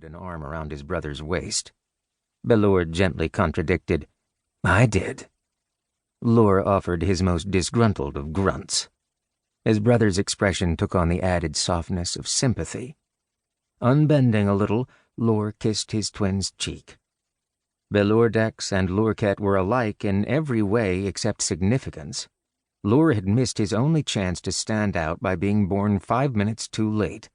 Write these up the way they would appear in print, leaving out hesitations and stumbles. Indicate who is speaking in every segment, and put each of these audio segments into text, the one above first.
Speaker 1: an arm around his brother's waist. Balor gently contradicted, "I did." Lure offered his most disgruntled of grunts. His brother's expression took on the added softness of sympathy. Unbending a little, Lure kissed his twin's cheek. Belordex and Lurket were alike in every way except significance. Lure had missed his only chance to stand out by being born 5 minutes too late.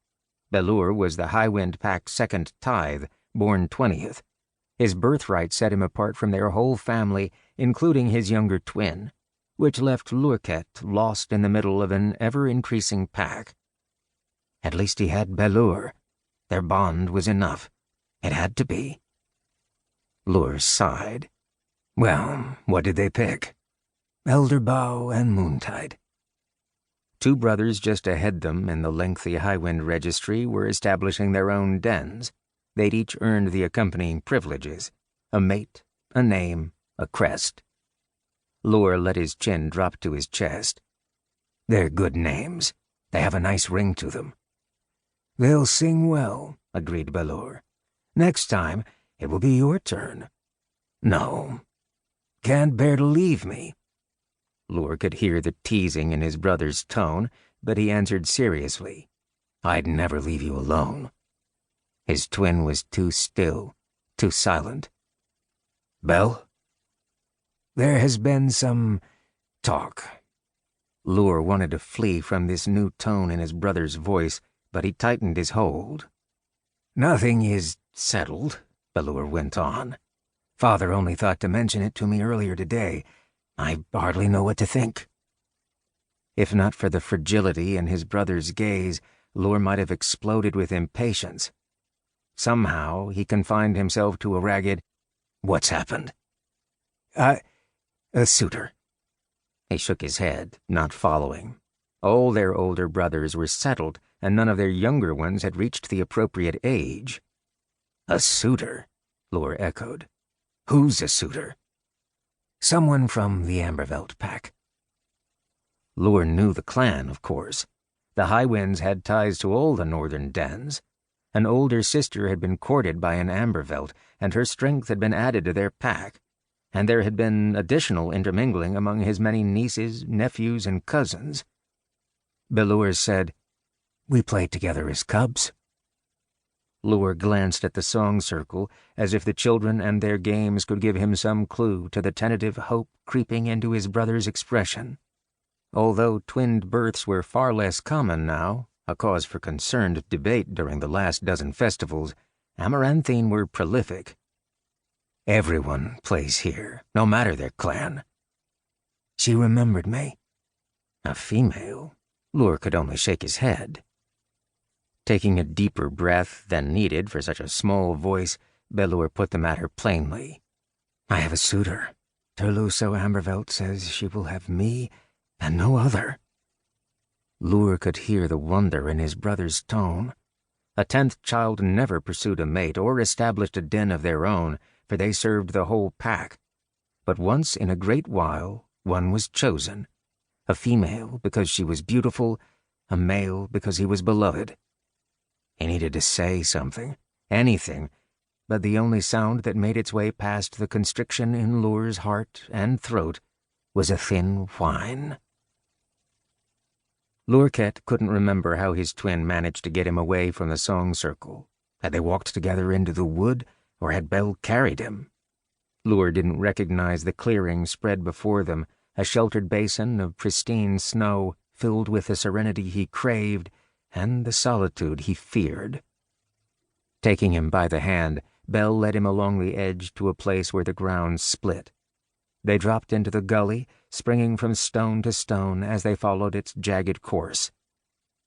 Speaker 1: Balor was the Highwind Pack's second tithe, born 20th. His birthright set him apart from their whole family, including his younger twin, which left Lurket lost in the middle of an ever-increasing pack. At least he had Balor. Their bond was enough. It had to be. Lure sighed. Well, what did they pick? Elderbow and Moontide. 2 brothers just ahead them in the lengthy Highwind registry were establishing their own dens. They'd each earned the accompanying privileges: a mate, a name, a crest. Lure let his chin drop to his chest. They're good names. They have a nice ring to them. They'll sing well, agreed Balor. Next time, it will be your turn. No. Can't bear to leave me. Lure could hear the teasing in his brother's tone, but he answered seriously, I'd never leave you alone. His twin was too still, too silent. Belle? There has been some talk. Lure wanted to flee from this new tone in his brother's voice, but he tightened his hold. Nothing is settled, Balor went on. Father only thought to mention it to me earlier today. I hardly know what to think. If not for the fragility in his brother's gaze, Lure might have exploded with impatience. Somehow he confined himself to a ragged, What's happened? A suitor. He shook his head, not following. All their older brothers were settled, and none of their younger ones had reached the appropriate age. A suitor, Lure echoed. Who's a suitor? Someone from the Amberveld pack. Lure knew the clan, of course. The Highwinds had ties to all the northern dens. An older sister had been courted by an Amberveld, and her strength had been added to their pack, and there had been additional intermingling among his many nieces, nephews, and cousins. Balor said, We played together as cubs. Lure glanced at the song circle, as if the children and their games could give him some clue to the tentative hope creeping into his brother's expression. Although twinned births were far less common now, a cause for concerned debate during the last dozen festivals, Amaranthine were prolific. Everyone plays here, no matter their clan. She remembered me. A female? Lure could only shake his head. Taking a deeper breath than needed for such a small voice, Balor put the matter plainly. I have a suitor. Terluso Amberveld says she will have me and no other. Lure could hear the wonder in his brother's tone. A 10th child never pursued a mate or established a den of their own, for they served the whole pack. But once in a great while, one was chosen. A female because she was beautiful, a male because he was beloved. He needed to say something, anything, but the only sound that made its way past the constriction in Lure's heart and throat was a thin whine. Lurket couldn't remember how his twin managed to get him away from the song circle. Had they walked together into the wood, or had Belle carried him? Lure didn't recognize the clearing spread before them, a sheltered basin of pristine snow filled with the serenity he craved and the solitude he feared. Taking him by the hand, Belle led him along the edge to a place where the ground split. They dropped into the gully, springing from stone to stone as they followed its jagged course.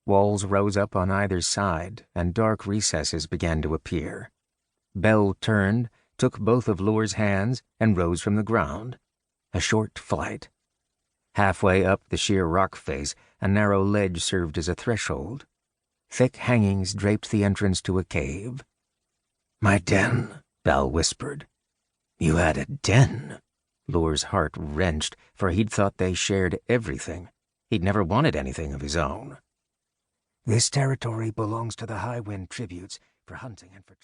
Speaker 1: Walls rose up on either side, and dark recesses began to appear. Belle turned, took both of Lure's hands, and rose from the ground. A short flight. Halfway up the sheer rock face, a narrow ledge served as a threshold. Thick hangings draped the entrance to a cave. My den, Belle whispered. You had a den? Lure's heart wrenched, for he'd thought they shared everything. He'd never wanted anything of his own. This territory belongs to the Highwind tributes for hunting and for trade.